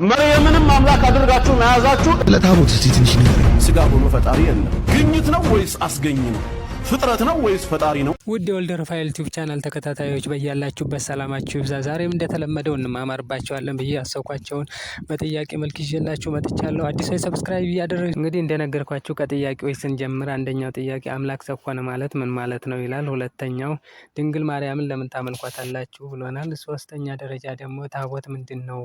መርየምንም አምላክ አድርጋችሁ መያዛችሁ ለታቦት ትንሽ ነገር ስጋ ሆኖ ፈጣሪ የለም። ግኝት ነው ወይስ አስገኝ ነው? ፍጥረት ነው ወይስ ፈጣሪ ነው? ውድ የወልደ ሩፋኤል ዩቲዩብ ቻናል ተከታታዮች በያላችሁበት ሰላማችሁ ይብዛ። ዛሬም እንደተለመደው እንማማርባቸዋለን ብዬ አሰብኳቸውን በጥያቄ መልክ ይዤላችሁ መጥቻለሁ። አዲሶች ሰብስክራይብ እያደረጉ እንግዲህ እንደነገርኳችሁ ከጥያቄዎች ስንጀምር አንደኛው ጥያቄ አምላክ ሰው ሆነ ማለት ምን ማለት ነው ይላል። ሁለተኛው ድንግል ማርያምን ለምን ታመልኳታላችሁ ብሎናል። ሶስተኛ ደረጃ ደግሞ ታቦት ምንድን ነው?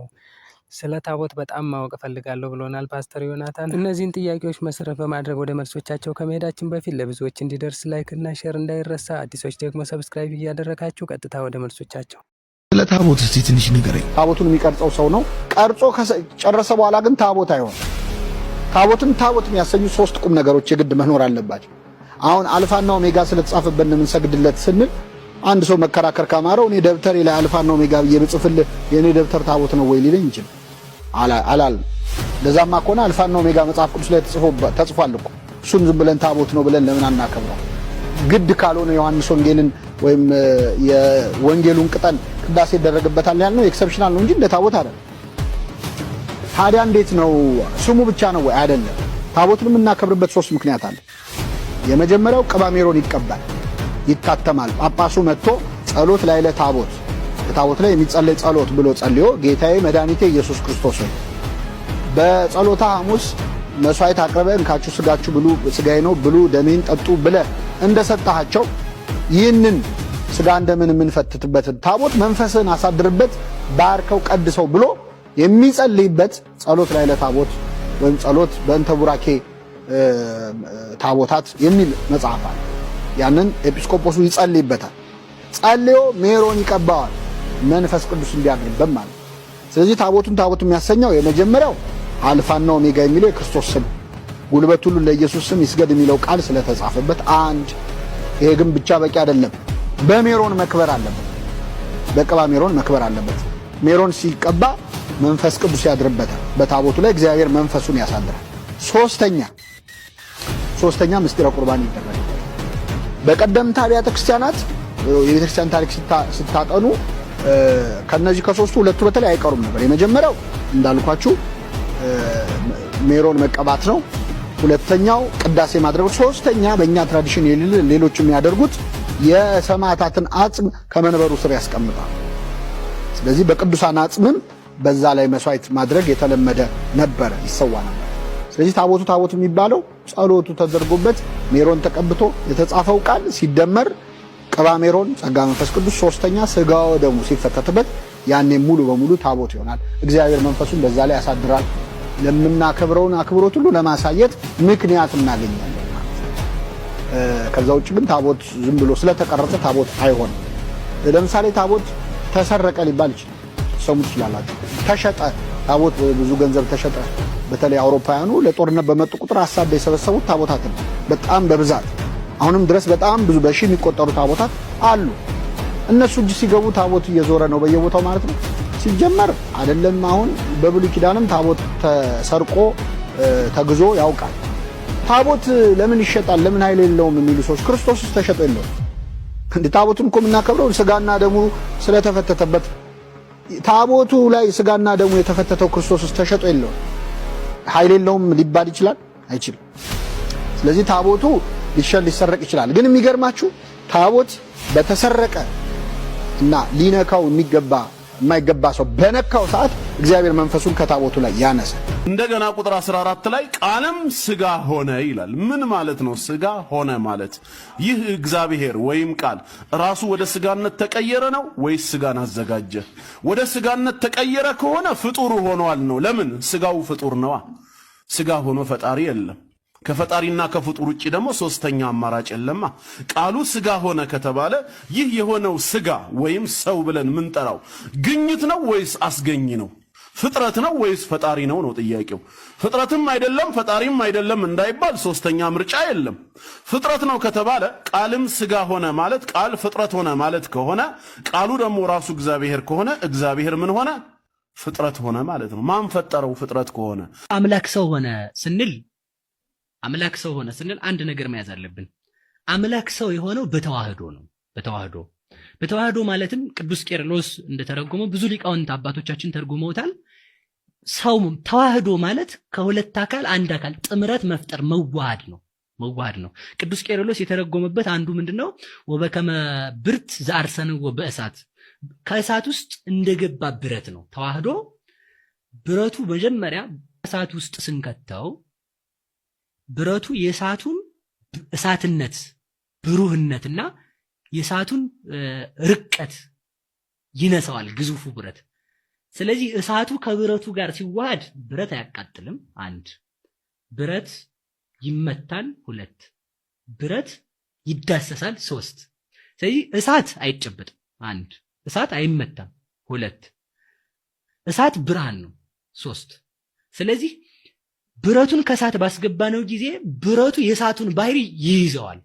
ስለ ታቦት በጣም ማወቅ እፈልጋለሁ ብሎናል ፓስተር ዮናታን። እነዚህን ጥያቄዎች መሰረት በማድረግ ወደ መልሶቻቸው ከመሄዳችን በፊት ለብዙዎች እንዲደርስ ላይክ እና ሼር እንዳይረሳ፣ አዲሶች ደግሞ ሰብስክራይብ እያደረጋችሁ ቀጥታ ወደ መልሶቻቸው። ስለ ታቦት ትንሽ ንገረኝ። ታቦቱን የሚቀርጸው ሰው ነው። ቀርጾ ከጨረሰ በኋላ ግን ታቦት አይሆን። ታቦት የሚያሰኙ ሶስት ቁም ነገሮች የግድ መኖር አለባቸው። አሁን አልፋና ኦሜጋ ስለተጻፈበት ነው የምንሰግድለት ስንል አንድ ሰው መከራከር ካማረው እኔ ደብተሬ ላይ አልፋና ኦሜጋ ብዬ ብጽፍልህ የኔ ደብተር ታቦት ነው ወይ ሊለኝ ይችላል። አላል ለዛማ ከሆነ አልፋና ኦሜጋ መጽሐፍ ቅዱስ ላይ ተጽፏል እኮ። እሱን ዝም ብለን ታቦት ነው ብለን ለምን አናከብረው? ግድ ካልሆነ ዮሐንስ ወንጌልን ወይም የወንጌሉን ቅጠል ቅዳሴ ይደረግበታል ያልነው ኤክሰፕሽናል ነው እንጂ እንደ ታቦት አይደለም። ታዲያ እንዴት ነው? ስሙ ብቻ ነው ወይ? አይደለም። ታቦትን የምናከብርበት ሶስት ምክንያት አለ። የመጀመሪያው ቅባሜሮን ይቀባል፣ ይታተማል። ጳጳሱ መጥቶ ጸሎት ላይ ለታቦት ታቦት ላይ የሚጸለይ ጸሎት ብሎ ጸልዮ ጌታዬ መድኃኒቴ ኢየሱስ ክርስቶስ ሆይ በጸሎታ ሐሙስ መስዋዕት አቅርበን እንካችሁ ስጋችሁ ብሉ፣ ስጋዬ ነው ብሉ፣ ደሜን ጠጡ ብለ እንደሰጣቸው ይህንን ስጋ እንደምን የምንፈትትበት ታቦት መንፈስን አሳድርበት፣ ባርከው ቀድሰው ብሎ የሚጸልይበት ጸሎት ላይ ለታቦት ወይም ጸሎት በእንተ ቡራኬ ታቦታት የሚል መጽሐፍ አለ። ያንን ኤጲስቆጶሱ ይጸልይበታል። ጸልዮ ሜሮን ይቀባዋል፣ መንፈስ ቅዱስ እንዲያድርበት ማለት። ስለዚህ ታቦት የሚያሰኘው የመጀመሪያው አልፋና ኦሜጋ የሚለው የክርስቶስ ስም፣ ጉልበት ሁሉ ለኢየሱስ ስም ይስገድ የሚለው ቃል ስለተጻፈበት አንድ። ይሄ ግን ብቻ በቂ አይደለም። በሜሮን መክበር አለበት፣ በቅባ ሜሮን መክበር አለበት። ሜሮን ሲቀባ መንፈስ ቅዱስ ያድርበታል። በታቦቱ ላይ እግዚአብሔር መንፈሱን ያሳድራል። ሶስተኛ ምስጢረ ቁርባን ይደረጋል። በቀደምት አብያተ ክርስቲያናት የቤተክርስቲያን ታሪክ ስታጠኑ ከነዚህ ከሶስቱ ሁለቱ በተለይ አይቀሩም ነበር። የመጀመሪያው እንዳልኳችሁ ሜሮን መቀባት ነው። ሁለተኛው ቅዳሴ ማድረግ። ሶስተኛ በእኛ ትራዲሽን ሌሎች የሚያደርጉት የሰማዕታትን አጽም ከመንበሩ ስር ያስቀምጣል። ስለዚህ በቅዱሳን አጽምም በዛ ላይ መስዋዕት ማድረግ የተለመደ ነበረ፣ ይሰዋ ነበር። ስለዚህ ታቦቱ የሚባለው ጸሎቱ ተደርጎበት ሜሮን ተቀብቶ የተጻፈው ቃል ሲደመር ቅባ ሜሮን ጸጋ መንፈስ ቅዱስ፣ ሶስተኛ ስጋው ደሙ ሲፈተትበት ያኔ ሙሉ በሙሉ ታቦት ይሆናል። እግዚአብሔር መንፈሱን በዛ ላይ ያሳድራል። ለምናከብረውን አክብሮት ሁሉ ለማሳየት ምክንያት እናገኛለን ማለት ነው። ከዛ ውጭ ግን ታቦት ዝም ብሎ ስለተቀረጸ ታቦት አይሆንም። ለምሳሌ ታቦት ተሰረቀ ሊባል ይችላል። ሰሙ ትችላላችሁ። ተሸጠ፣ ታቦት ብዙ ገንዘብ ተሸጠ። በተለይ አውሮፓውያኑ ለጦርነት በመጡ ቁጥር ሐሳብ የሰበሰቡት ታቦታት ነው፣ በጣም በብዛት። አሁንም ድረስ በጣም ብዙ በሺ የሚቆጠሩ ታቦታት አሉ። እነሱ እጅ ሲገቡ ታቦት እየዞረ ነው በየቦታው ማለት ነው። ሲጀመር አይደለም አሁን በብሉይ ኪዳንም ታቦት ተሰርቆ ተግዞ ያውቃል። ታቦት ለምን ይሸጣል? ለምን ኃይል የለውም የሚሉ ሰዎች ክርስቶስስ ተሸጦ የለውም እንዴ? ታቦቱን እኮ የምናከብረው ስጋና ደሙ ስለተፈተተበት። ታቦቱ ላይ ስጋና ደሙ የተፈተተው ክርስቶስስ ተሸጦ የለውም? ኃይል የለውም ሊባል ይችላል? አይችልም። ስለዚህ ታቦቱ ሊሰረቅ ይችላል። ግን የሚገርማችሁ ታቦት በተሰረቀ እና ሊነካው የማይገባ ሰው በነካው ሰዓት እግዚአብሔር መንፈሱን ከታቦቱ ላይ ያነሳል። እንደገና ቁጥር 14 ላይ ቃልም ስጋ ሆነ ይላል። ምን ማለት ነው ስጋ ሆነ ማለት? ይህ እግዚአብሔር ወይም ቃል ራሱ ወደ ስጋነት ተቀየረ ነው ወይስ ስጋን አዘጋጀ? ወደ ስጋነት ተቀየረ ከሆነ ፍጡር ሆኗል ነው። ለምን? ስጋው ፍጡር ነዋ። ስጋ ሆኖ ፈጣሪ የለም። ከፈጣሪና ከፍጡር ውጪ ደግሞ ሶስተኛ አማራጭ የለማ። ቃሉ ስጋ ሆነ ከተባለ ይህ የሆነው ስጋ ወይም ሰው ብለን ምንጠራው ግኝት ነው ወይስ አስገኝ ነው? ፍጥረት ነው ወይስ ፈጣሪ ነው ነው ጥያቄው። ፍጥረትም አይደለም ፈጣሪም አይደለም እንዳይባል ሶስተኛ ምርጫ የለም። ፍጥረት ነው ከተባለ ቃልም ስጋ ሆነ ማለት ቃል ፍጥረት ሆነ ማለት ከሆነ ቃሉ ደግሞ ራሱ እግዚአብሔር ከሆነ እግዚአብሔር ምን ሆነ? ፍጥረት ሆነ ማለት ነው። ማን ፈጠረው? ፍጥረት ከሆነ አምላክ ሰው ሆነ ስንል አንድ ነገር መያዝ አለብን። አምላክ ሰው የሆነው በተዋህዶ ነው። በተዋህዶ ማለትም ቅዱስ ቄርሎስ እንደተረጎመው ብዙ ሊቃውንት አባቶቻችን ተርጉመውታል። ሰው ተዋህዶ ማለት ከሁለት አካል አንድ አካል ጥምረት መፍጠር መዋሃድ ነው። ቅዱስ ቄርሎስ የተረጎመበት አንዱ ምንድነው? ወበከመ ብርት ዘአርሰንዎ በእሳት ከእሳት ውስጥ እንደገባ ብረት ነው ተዋህዶ። ብረቱ መጀመሪያ እሳት ውስጥ ስንከተው ብረቱ የእሳቱን እሳትነት ብሩህነትና የእሳቱን ርቀት ይነሳዋል ግዙፉ ብረት። ስለዚህ እሳቱ ከብረቱ ጋር ሲዋሃድ ብረት አያቃጥልም፣ አንድ ብረት ይመታል፣ ሁለት ብረት ይዳሰሳል፣ ሶስት ስለዚህ እሳት አይጨበጥም፣ አንድ እሳት አይመታም፣ ሁለት እሳት ብርሃን ነው፣ ሶስት ስለዚህ ብረቱን ከእሳት ባስገባነው ጊዜ ብረቱ የእሳቱን ባህሪ ይይዘዋል።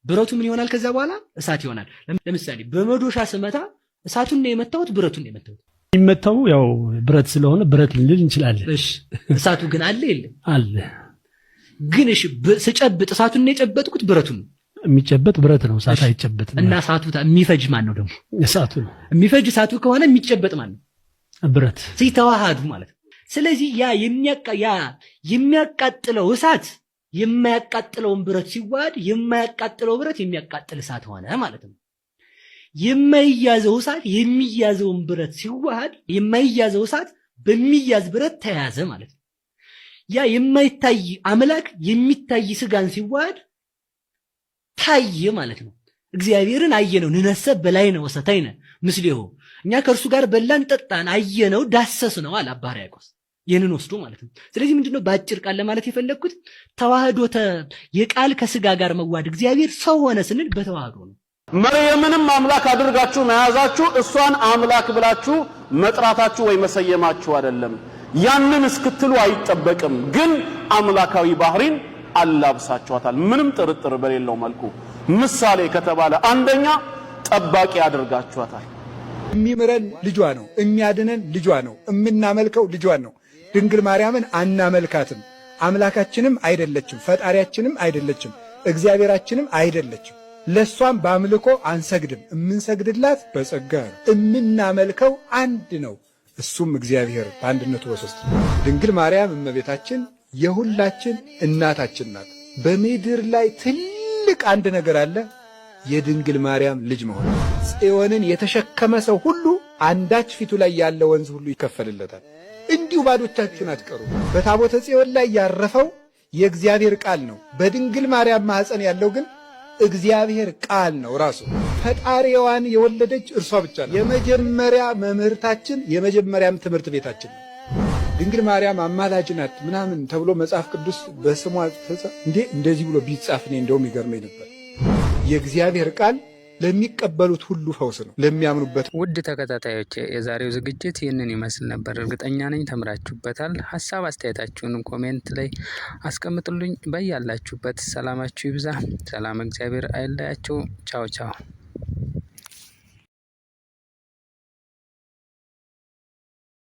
ብረቱ ምን ይሆናል? ከዛ በኋላ እሳት ይሆናል። ለምሳሌ በመዶሻ ስመታ እሳቱን ነው የመታሁት፣ ብረቱን ነው የመታሁት። የሚመታው ያው ብረት ስለሆነ ብረት ልንል እንችላለን። እሺ እሳቱ ግን አለ የለም? አለ። ግን እሺ ስጨብጥ እሳቱን ነው የጨበጥኩት፣ ብረቱን ነው የሚጨበጥ ብረት ነው፣ እሳት አይጨበጥም። እና እሳቱ የሚፈጅ ማን ነው ደግሞ? እሳቱ ነው የሚፈጅ። እሳቱ ከሆነ የሚጨበጥ ማን ነው? ብረት። ሲተዋሃዱ ማለት ነው። ስለዚህ ያ የሚያቃጥለው እሳት የማያቃጥለውን ብረት ሲዋሃድ የማያቃጥለው ብረት የሚያቃጥል እሳት ሆነ ማለት ነው። የማይያዘው እሳት የሚያዘውን ብረት ሲዋሃድ የማይያዘው እሳት በሚያዝ ብረት ተያዘ ማለት ነው። ያ የማይታይ አምላክ የሚታይ ስጋን ሲዋሃድ ታየ ማለት ነው። እግዚአብሔርን አየነው፣ ንነሰ በላይነ ወሰታይነ ምስሌሁ፣ እኛ ከእርሱ ጋር በላን ጠጣን፣ አየነው፣ ዳሰስነው አለ አባ ሕርያቆስ። ይህንን ወስዶ ማለት ነው። ስለዚህ ምንድነው በአጭር ቃል ለማለት የፈለግኩት ተዋህዶ የቃል ከስጋ ጋር መዋሃድ እግዚአብሔር ሰው ሆነ ስንል በተዋህዶ ነው። መርየምንም አምላክ አድርጋችሁ መያዛችሁ እሷን አምላክ ብላችሁ መጥራታችሁ ወይ መሰየማችሁ አይደለም። ያንን እስክትሉ አይጠበቅም፣ ግን አምላካዊ ባህሪን አላብሳችኋታል፣ ምንም ጥርጥር በሌለው መልኩ። ምሳሌ ከተባለ አንደኛ ጠባቂ አድርጋችኋታል። የሚምረን ልጇ ነው፣ የሚያድነን ልጇ ነው፣ የምናመልከው ልጇን ነው። ድንግል ማርያምን አናመልካትም፣ አምላካችንም አይደለችም፣ ፈጣሪያችንም አይደለችም፣ እግዚአብሔራችንም አይደለችም። ለሷም በአምልኮ አንሰግድም፣ የምንሰግድላት በጸጋ ነው። የምናመልከው አንድ ነው፣ እሱም እግዚአብሔር በአንድነቱ በሦስት። ድንግል ማርያም እመቤታችን የሁላችን እናታችን ናት። በምድር ላይ ትልቅ አንድ ነገር አለ፣ የድንግል ማርያም ልጅ መሆን። ጽዮንን የተሸከመ ሰው ሁሉ አንዳች ፊቱ ላይ ያለ ወንዝ ሁሉ ይከፈልለታል። እንዲሁ ባዶቻችሁን አትቀሩ። በታቦተ ጽዮን ላይ ያረፈው የእግዚአብሔር ቃል ነው። በድንግል ማርያም ማኅፀን ያለው ግን እግዚአብሔር ቃል ነው ራሱ። ፈጣሪዋን የወለደች እርሷ ብቻ ነው። የመጀመሪያ መምህርታችን፣ የመጀመሪያም ትምህርት ቤታችን ነው። ድንግል ማርያም አማላጅ ናት ምናምን ተብሎ መጽሐፍ ቅዱስ በስሟ እንደዚህ ብሎ ቢጻፍ እኔ እንደውም ይገርመኝ ነበር። የእግዚአብሔር ቃል ለሚቀበሉት ሁሉ ፈውስ ነው፣ ለሚያምኑበት። ውድ ተከታታዮች የዛሬው ዝግጅት ይህንን ይመስል ነበር። እርግጠኛ ነኝ ተምራችሁበታል። ሀሳብ አስተያየታችሁን ኮሜንት ላይ አስቀምጡልኝ። በያላችሁበት ሰላማችሁ ይብዛ። ሰላም እግዚአብሔር አይለያችሁ። ቻው ቻው።